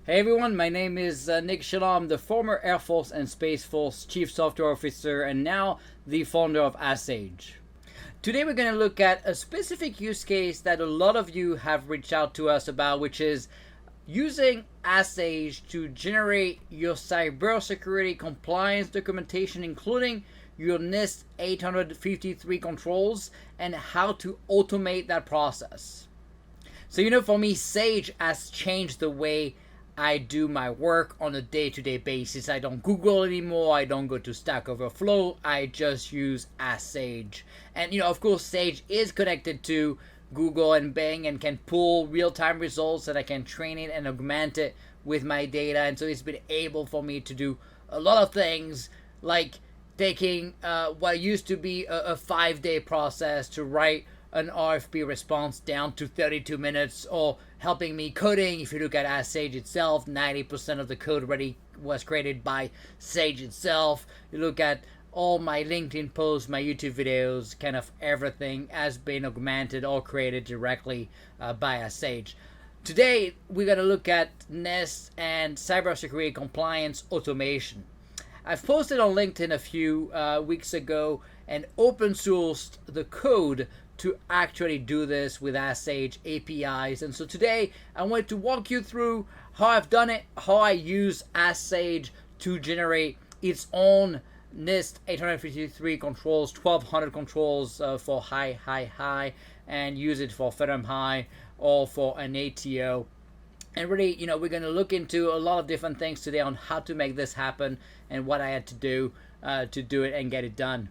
Hey everyone, my name is Nick Shalom, the former Air Force and Space Force Chief Software Officer and now the founder of AskSage. Today we're going to look at a specific use case that a lot of you have reached out to us about, which is using AskSage to generate your cybersecurity compliance documentation, including your NIST 853 controls and how to automate that process. So, for me, Sage has changed the way I do my work on a day-to-day basis. I don't Google anymore. I don't go to Stack Overflow. I just use AskSage. And, of course, Sage is connected to Google and Bing and can pull real-time results that I can train it and augment it with my data. And so it's been able for me to do a lot of things like taking what used to be a 5-day process to write an RFP response down to 32 minutes, or helping me coding. If you look at AskSage itself, 90% of the code already was created by Sage itself. You look at all my LinkedIn posts, my YouTube videos, kind of everything has been augmented or created directly by AskSage. Today, we're going to look at NIST and cybersecurity compliance automation. I've posted on LinkedIn a few weeks ago and open sourced the code to actually do this with AskSage APIs. And so today I want to walk you through how I've done it, how I use AskSage to generate its own NIST 853 controls, 1200 controls for high, and use it for FedRAMP High or for an ATO. And really, we're going to look into a lot of different things today on how to make this happen and what I had to do it and get it done.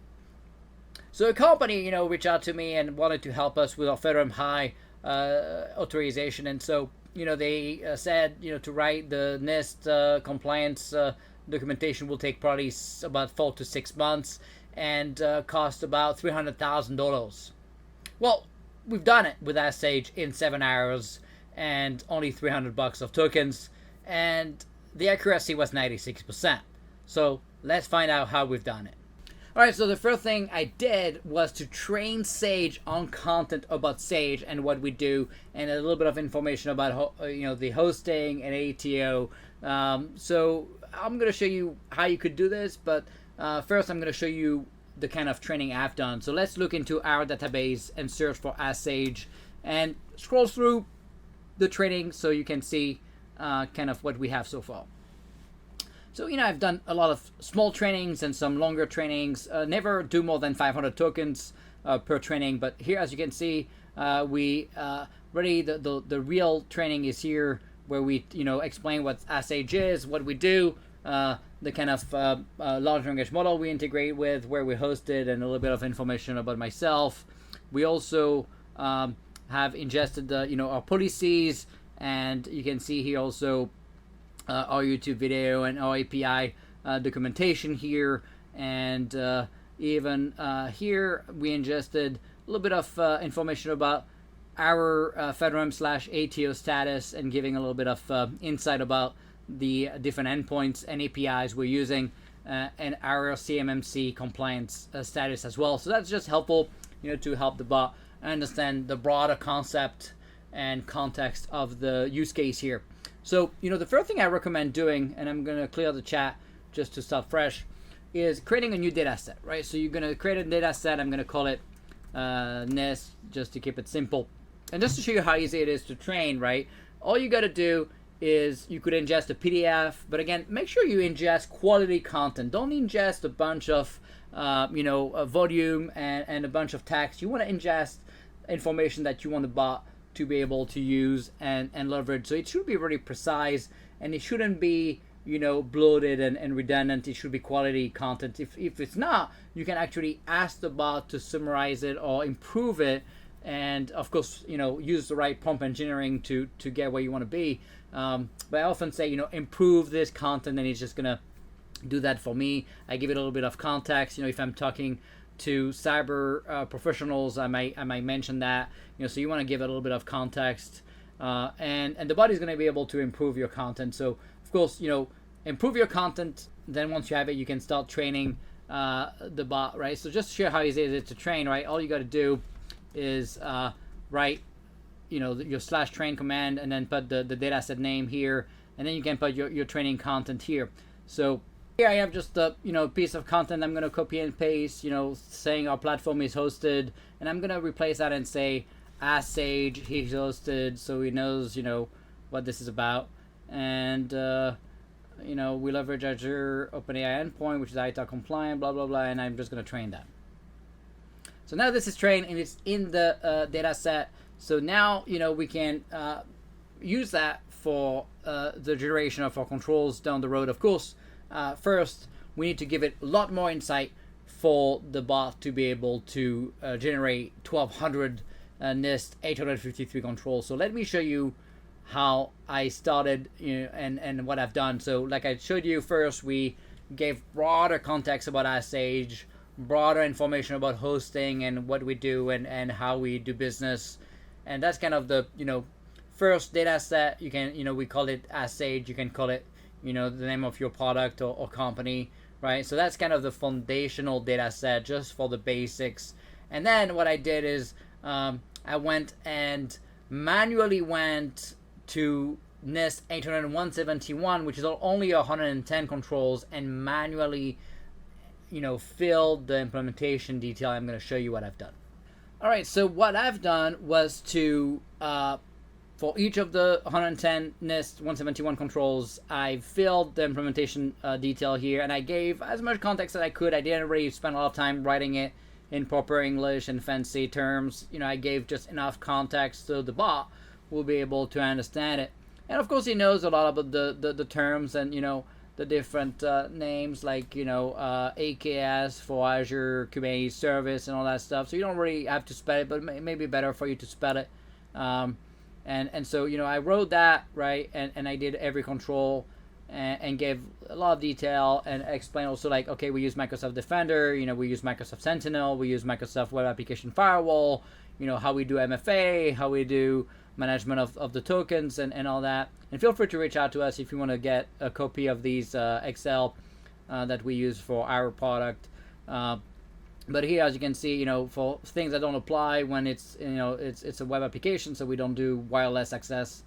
So a company, reached out to me and wanted to help us with our FedRAMP High authorization. And so, they said, to write the NIST compliance documentation will take probably about 4 to 6 months and cost about $300,000. Well, we've done it with AskSage in 7 hours and only $300 of tokens, and the accuracy was 96%. So let's find out how we've done it. Alright, so the first thing I did was to train Sage on content about Sage and what we do, and a little bit of information about the hosting and ATO. So I'm going to show you how you could do this, but first I'm going to show you the kind of training I've done. So let's look into our database and search for AskSage and scroll through the training so you can see kind of what we have so far. So, I've done a lot of small trainings and some longer trainings. Never do more than 500 tokens per training. But here, as you can see, we really the real training is here, where we explain what AskSage is, what we do, the kind of large language model we integrate with, where we host it, and a little bit of information about myself. We also have ingested our policies, and you can see here also our YouTube video and our API documentation here, and even here we ingested a little bit of information about our FedRAMP/ATO status, and giving a little bit of insight about the different endpoints and APIs we're using, and our CMMC compliance status as well. So that's just helpful, to help the bot understand the broader concept and context of the use case here. So, the first thing I recommend doing, and I'm going to clear the chat just to start fresh, is creating a new data set, right? So you're going to create a data set. I'm going to call it NIST, just to keep it simple. And just to show you how easy it is to train, right? All you got to do is you could ingest a PDF, but again, make sure you ingest quality content. Don't ingest a bunch of, a volume and a bunch of text. You want to ingest information that you want the bot to be able to use and leverage. So it should be really precise, and it shouldn't be bloated and redundant. It should be quality content. If it's not, you can actually ask the bot to summarize it or improve it, and of course use the right prompt engineering to get where you want to be. But I often say improve this content, and it's just gonna do that for me. I give it a little bit of context. If I'm talking to cyber professionals, I might mention that. So you want to give it a little bit of context, and the bot is going to be able to improve your content. So of course, improve your content. Then once you have it, you can start training the bot, right? So just to show how easy it is to train, right? All you got to do is write, your /train command, and then put the dataset name here, and then you can put your training content here. So here I have just a piece of content I'm gonna copy and paste, saying our platform is hosted, and I'm gonna replace that and say Ask Sage, he's hosted, so he knows what this is about. And we leverage Azure OpenAI endpoint, which is ITAR compliant, blah blah blah, and I'm just gonna train that. So now this is trained and it's in the data set. So now we can use that for the generation of our controls down the road. Of course, first we need to give it a lot more insight for the bot to be able to generate 1200 NIST 853 controls. So let me show you how I started and what I've done. So like I showed you, first we gave broader context about Ask Sage, broader information about hosting and what we do and how we do business. And that's kind of the first data set. You can we call it Ask Sage, you can call it the name of your product or company, right? So that's kind of the foundational data set just for the basics. And then what I did is I went and manually went to NIST 80171, which is only 110 controls, and manually filled the implementation detail. I'm going to show you what I've done. All right, so what I've done was to for each of the 110 NIST 171 controls, I filled the implementation detail here, and I gave as much context as I could. I didn't really spend a lot of time writing it in proper English and fancy terms. I gave just enough context so the bot will be able to understand it. And of course, he knows a lot about the terms and the different names, like AKS for Azure Kubernetes Service and all that stuff. So you don't really have to spell it, but it may be better for you to spell it. And so I wrote that, right, and I did every control and gave a lot of detail and explained also, like, okay, we use Microsoft Defender, we use Microsoft Sentinel, we use Microsoft Web Application Firewall, how we do MFA, how we do management of the tokens and all that. And feel free to reach out to us if you want to get a copy of these Excel that we use for our product. But here, as you can see, for things that don't apply when it's a web application, so we don't do wireless access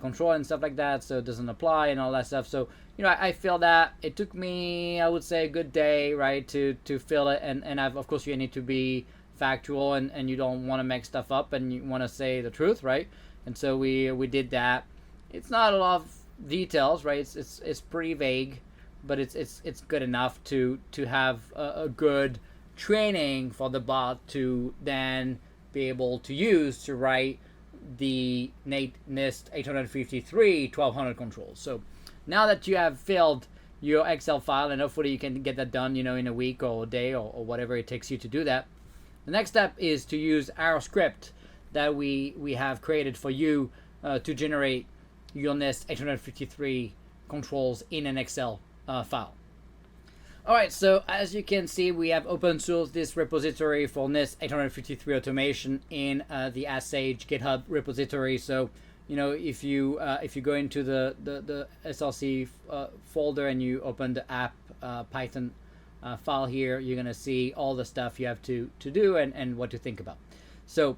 control and stuff like that, so it doesn't apply and all that stuff. So I feel that it took me, I would say, a good day, right, to fill it. And of course you need to be factual and you don't want to make stuff up and you want to say the truth, right? And so we did that. It's not a lot of details, right? It's pretty vague, but it's good enough to have a good training for the bot to then be able to use to write the NIST 853 1200 controls. So now that you have filled your Excel file, and hopefully you can get that done in a week or a day or whatever it takes you to do that, the next step is to use our script that we have created for you to generate your NIST 853 controls in an Excel file. Alright, so as you can see, we have open sourced this repository for NIST 853 automation in the Ask Sage GitHub repository. So if you go into the SRC folder and you open the app Python file here, you're gonna see all the stuff you have to do and what to think about. So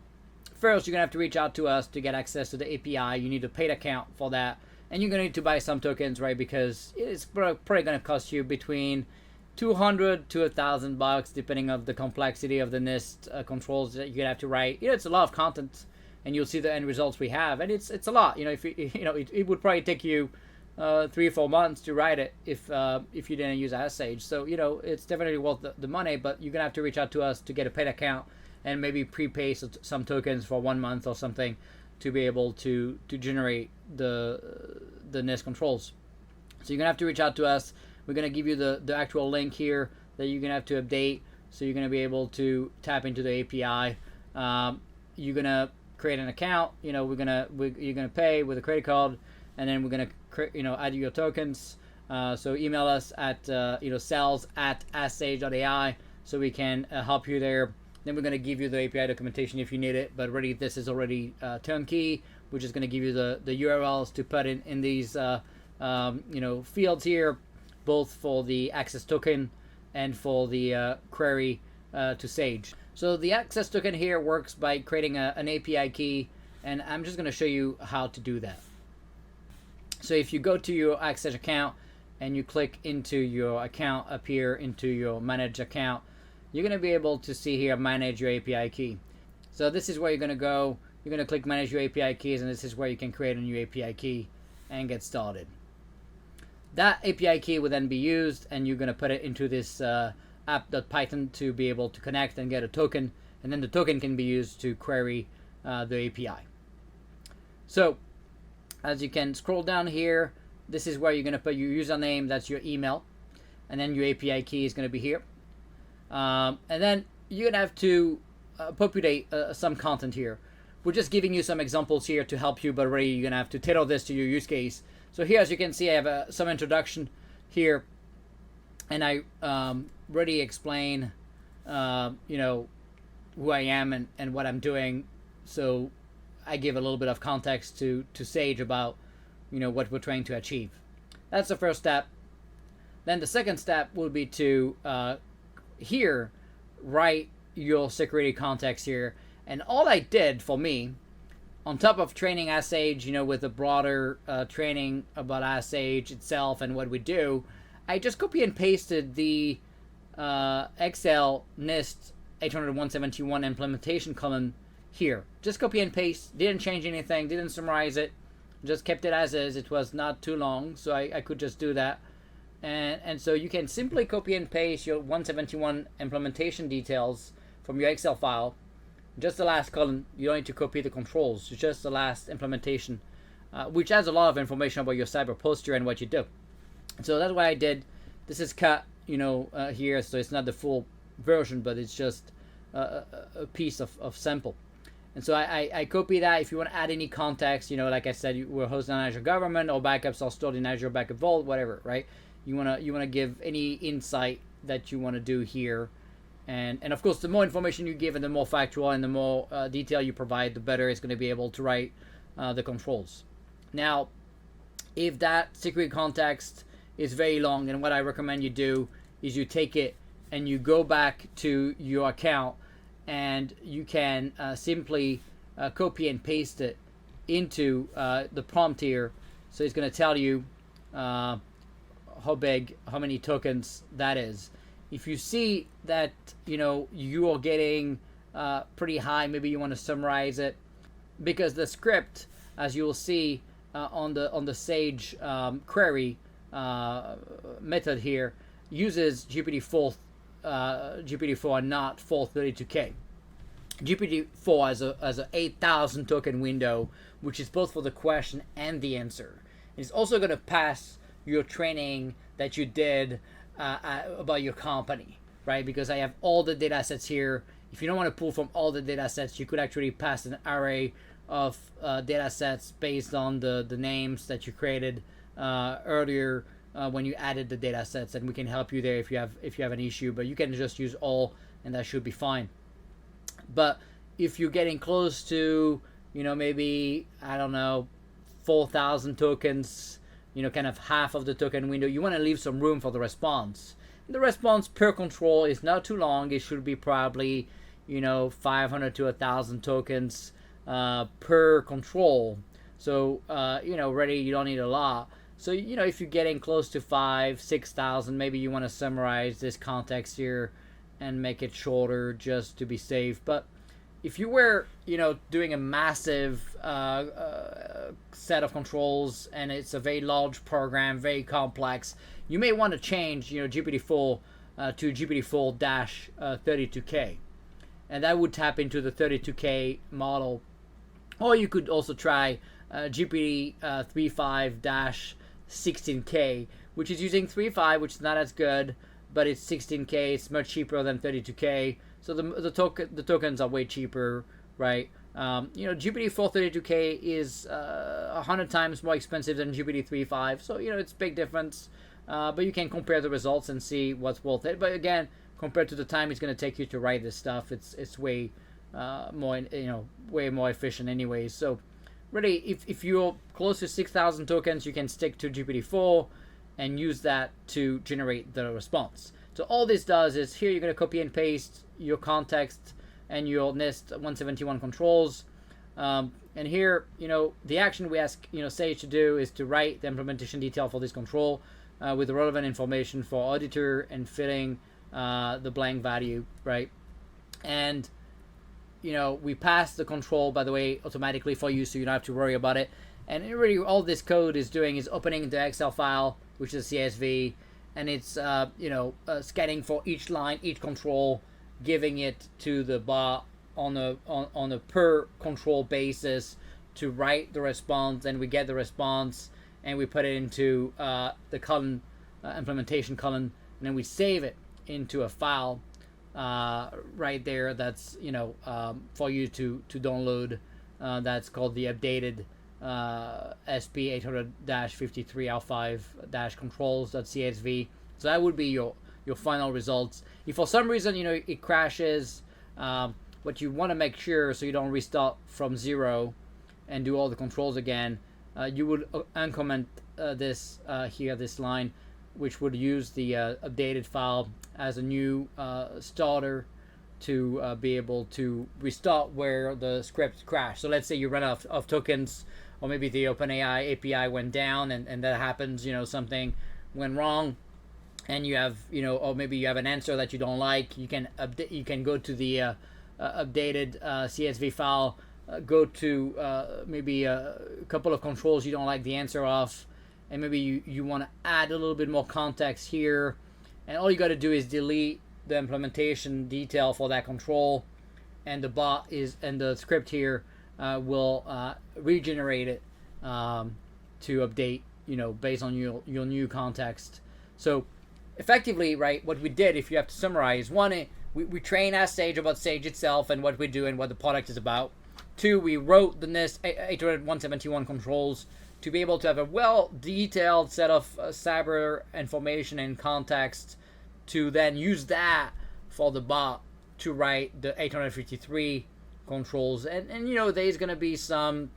first, you're gonna have to reach out to us to get access to the API. You need a paid account for that, and you're gonna need to buy some tokens, right? Because it's probably gonna cost you between $200 to $1,000, depending on the complexity of the NIST controls that you have to write. It's a lot of content, and you'll see the end results we have, and it's a lot. If it would probably take you 3 or 4 months to write it if you didn't use Ask Sage. So it's definitely worth the money, but you're gonna have to reach out to us to get a paid account and maybe prepay some tokens for 1 month or something to be able to generate the NIST controls. So you're gonna have to reach out to us. We're gonna give you the actual link here that you're gonna have to update. So you're gonna be able to tap into the API. You're gonna create an account. You're gonna pay with a credit card, and then we're gonna add your tokens. So email us at sales@asksage.ai so we can help you there. Then we're going to give you the API documentation if you need it, but really this is already turnkey. We're just going to give you the URLs to put in these fields here, both for the access token and for the query to Sage. So the access token here works by creating an API key, and I'm just going to show you how to do that. So if you go to your AxEdge account and you click into your account up here into your manage account, you're going to be able to see here manage your API key. So this is where you're going to go. You're going to click manage your API keys, and this is where you can create a new API key and get started. That API key will then be used, and you're going to put it into this app.python to be able to connect and get a token, and then the token can be used to query the API. So as you can scroll down here, this is where you're going to put your username, that's your email, and then your API key is going to be here. And then you're going to have to populate some content here. We're just giving you some examples here to help you, but really you're going to have to tailor this to your use case. So here, as you can see, I have some introduction here, and I really explain, you know, who I am and what I'm doing. So I give a little bit of context to Sage about, you know, what we're trying to achieve. That's the first step. Then the second step would be to here write your security context here. And all I did for me, on top of training AskSage, you know, with a broader training about AskSage itself and what we do, I just copy and pasted the Excel NIST 800.171 implementation column here. Just copy and paste, didn't change anything, didn't summarize it, just kept it as is. It was not too long, so I could just do that. And so you can simply copy and paste your 171 implementation details from your Excel file. Just the last column, you don't need to copy the controls, just the last implementation, which has a lot of information about your cyber posture and what you do. So that's what I did. This is cut, you know, here, so it's not the full version, but it's just a piece of sample. And so I copy that. If you want to add any context, you know, like I said, we're hosted on Azure Government, all backups are stored in Azure Backup Vault, whatever, right? You wanna give any insight that you want to do here. And of course, the more information you give and the more factual and the more detail you provide, the better it's going to be able to write the controls. Now, if that security context is very long, then what I recommend you do is you take it and you go back to your account and you can simply copy and paste it into the prompt here. So it's going to tell you how big, how many tokens that is. If you see that, you know, you are getting pretty high, maybe you want to summarize it, because the script, as you will see on the Sage query method here, uses GPT-4 and not 432K. GPT-4 has a 8,000 token window, which is both for the question and the answer. It's also going to pass your training that you did about your company, right? Because I have all the data sets here. If you don't want to pull from all the data sets, you could actually pass an array of data sets based on the names that you created earlier when you added the data sets, and we can help you there if you have an issue. But you can just use all, and that should be fine. But if you're getting close to, you know, maybe, I don't know, 4,000 tokens, you know, kind of half of the token window, you want to leave some room for the response. The response per control is not too long. It should be probably, you know, 500 to 1,000 tokens per control. So, you know, really you don't need a lot. So, you know, if you're getting close to 5,000-6,000, maybe you want to summarize this context here and make it shorter just to be safe. But if you were, you know, doing a massive set of controls and it's a very large program, very complex, you may want to change, you know, GPT-4 to GPT-4-32K, and that would tap into the 32K model. Or you could also try GPT-3.5-16K, which is using 3.5, which is not as good, but it's 16K. It's much cheaper than 32K. So the tokens are way cheaper, right? You know, GPT-432K is 100 times more expensive than GPT-3.5. So, you know, it's a big difference. But you can compare the results and see what's worth it. But again, compared to the time it's going to take you to write this stuff, it's way more, you know, way more efficient anyways. So really, if you're close to 6,000 tokens, you can stick to GPT-4 and use that to generate the response. So all this does is here you're going to copy and paste your context and your NIST 171 controls. And here, the action we ask, Sage to do is to write the implementation detail for this control with the relevant information for auditor and filling the blank value, right? And, we pass the control, by the way, automatically for you, so you don't have to worry about it. And really, all this code is doing is opening the Excel file, which is CSV, and it's, scanning for each line, each control, giving it to the bot on a per control basis to write the response, and we get the response and we put it into the column, implementation column, and then we save it into a file right there. That's for you to download. That's called the updated SP 800-53L5-controls.csv. So that would be your final results. If for some reason it crashes, what you want to make sure, so you don't restart from zero and do all the controls again, you would uncomment this line, which would use the updated file as a new starter to be able to restart where the script crashed. So let's say you run out of tokens, or maybe the OpenAI API went down, and that happens, something went wrong, and you have, or maybe you have an answer that you don't like. You can go to the updated CSV file, go to maybe a couple of controls you don't like the answer of, and maybe you want to add a little bit more context here, and all you got to do is delete the implementation detail for that control, and the bot and the script here will regenerate it to update, based on your new context. So effectively, right, what we did, if you have to summarize, one, we train as Sage about Sage itself and what we do and what the product is about. Two, we wrote the NIST 800-171 controls to be able to have a well-detailed set of cyber information and context, to then use that for the bot to write the 853 controls. And there's going to be some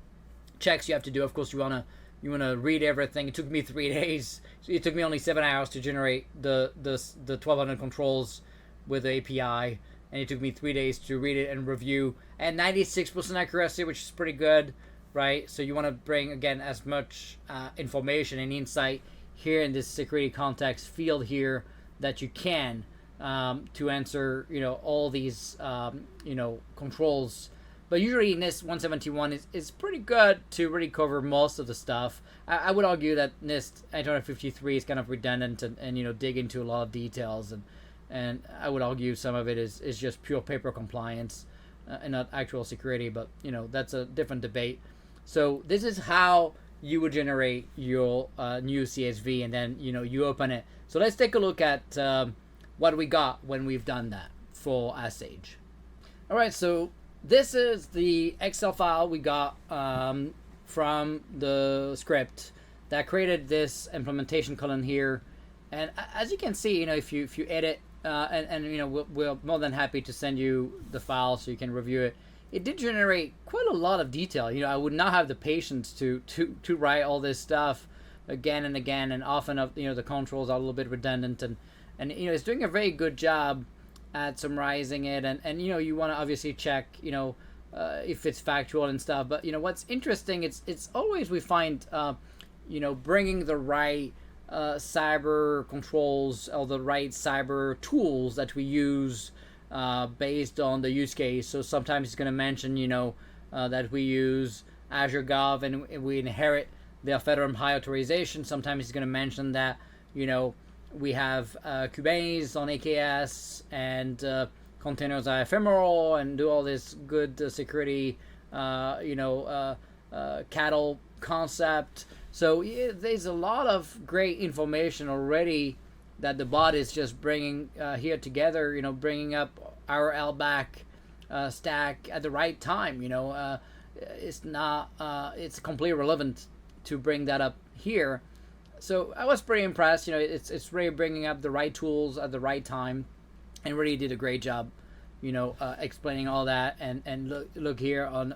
checks you have to do. Of course, you want to read everything. It took me 3 days. It took me only 7 hours to generate the 1200 controls with the API, and it took me 3 days to read it and review, and 96% accuracy, which is pretty good, right? So you want to bring, again, as much information and insight here in this security context field here that you can to answer all these controls. But usually NIST 171 is pretty good to really cover most of the stuff. I would argue that NIST 853 is kind of redundant and dig into a lot of details, and I would argue some of it is just pure paper compliance and not actual security, but that's a different debate. So this is how you would generate your new CSV, and then you open it. So let's take a look at what we got when we've done that for Sage. All right, so this is the Excel file we got from the script that created this implementation column here. And as you can see, if you edit, we're more than happy to send you the file so you can review it. It did generate quite a lot of detail. I would not have the patience to write all this stuff again and again, and often the controls are a little bit redundant, and it's doing a very good job at summarizing it, and you want to obviously check if it's factual and stuff. But what's interesting, it's always we find bringing the right cyber controls or the right cyber tools that we use based on the use case. So sometimes it's going to mention that we use Azure Gov and we inherit their FedRAMP high authorization. Sometimes it's going to mention that we have Kubernetes on AKS, and containers are ephemeral, and do all this good security cattle concept. So there's a lot of great information already that the bot is just bringing here together, bringing up our LBAC stack at the right time. It's not, it's completely relevant to bring that up here. So I was pretty impressed. It's really bringing up the right tools at the right time, and really did a great job, explaining all that. And look here on,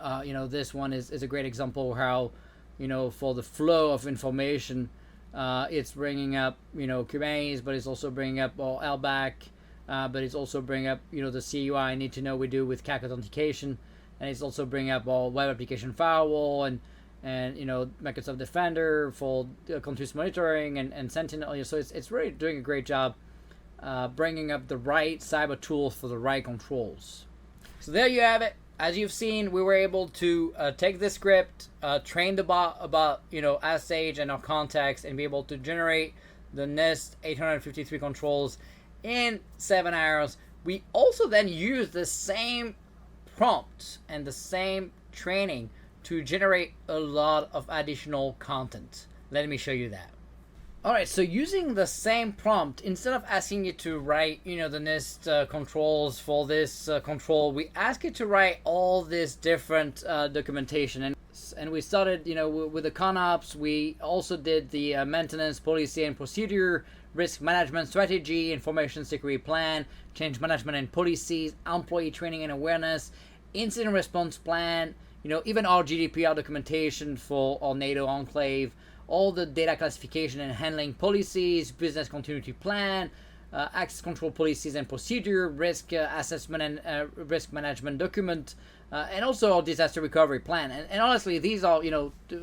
this one is a great example how, for the flow of information, it's bringing up, Kubernetes, but it's also bringing up LBAC, but it's also bringing up, the CUI I need to know we do with CAC authentication. and it's also bringing up all web application firewall and Microsoft Defender for continuous monitoring and Sentinel. So it's really doing a great job bringing up the right cyber tools for the right controls. So there you have it. As you've seen, we were able to take this script, train the bot about Asage and our context, and be able to generate the NIST 853 controls in 7 hours. We also then use the same prompt and the same training to generate a lot of additional content. Let me show you that. Alright, so using the same prompt, instead of asking you to write, the NIST controls for this control, we ask it to write all this different documentation. And we started, with the ConOps. We also did the maintenance, policy and procedure, risk management strategy, information security plan, change management and policies, employee training and awareness, incident response plan, even our GDPR documentation for our NATO enclave, all the data classification and handling policies, business continuity plan, access control policies and procedure, risk assessment and risk management document, and also our disaster recovery plan. And honestly, these are,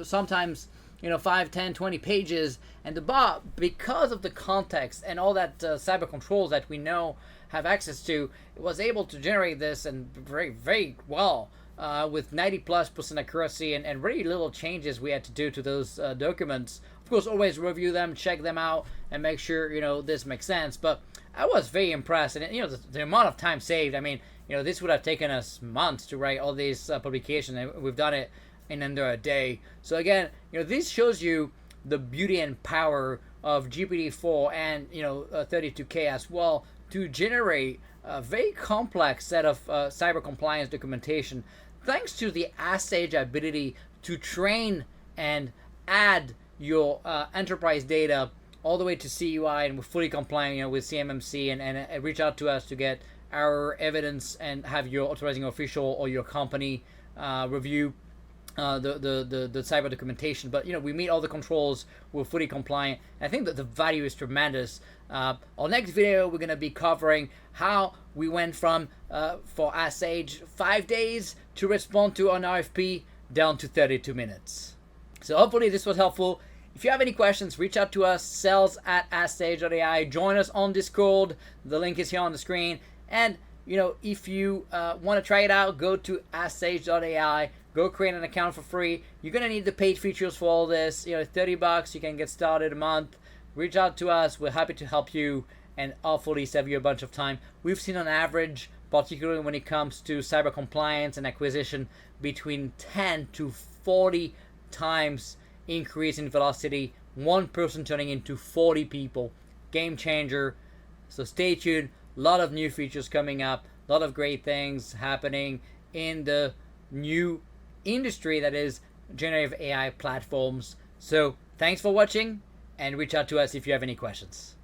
sometimes, 5, 10, 20 pages. And the bot, because of the context and all that cyber controls that we know have access to, was able to generate this and very, very well. With 90+% accuracy and very little changes we had to do to those documents. Of course, always review them, check them out, and make sure this makes sense. But I was very impressed, and the amount of time saved. I mean, this would have taken us months to write all these publications, and we've done it in under a day. So again, this shows you the beauty and power of GPT-4 and 32K as well to generate a very complex set of cyber compliance documentation, thanks to the Asage ability to train and add your enterprise data all the way to CUI, and we're fully compliant with CMMC, and reach out to us to get our evidence and have your authorizing official or your company review the cyber documentation. But we meet all the controls, we're fully compliant. I think that the value is tremendous. Our next video, we're going to be covering how we went from for Asage 5 days to respond to an RFP down to 32 minutes. So hopefully this was helpful. If you have any questions, reach out to us, sales@asage.ai. Join us on Discord. The link is here on the screen. And if you want to try it out, go to asage.ai. Go create an account for free. You're gonna need the paid features for all this. $30, you can get started a month. Reach out to us. We're happy to help you and hopefully save you a bunch of time. We've seen on average, particularly when it comes to cyber compliance and acquisition, between 10 to 40 times increase in velocity. One person turning into 40 people. Game changer. So stay tuned. A lot of new features coming up. A lot of great things happening in the new industry that is generative AI platforms. So thanks for watching, and reach out to us if you have any questions.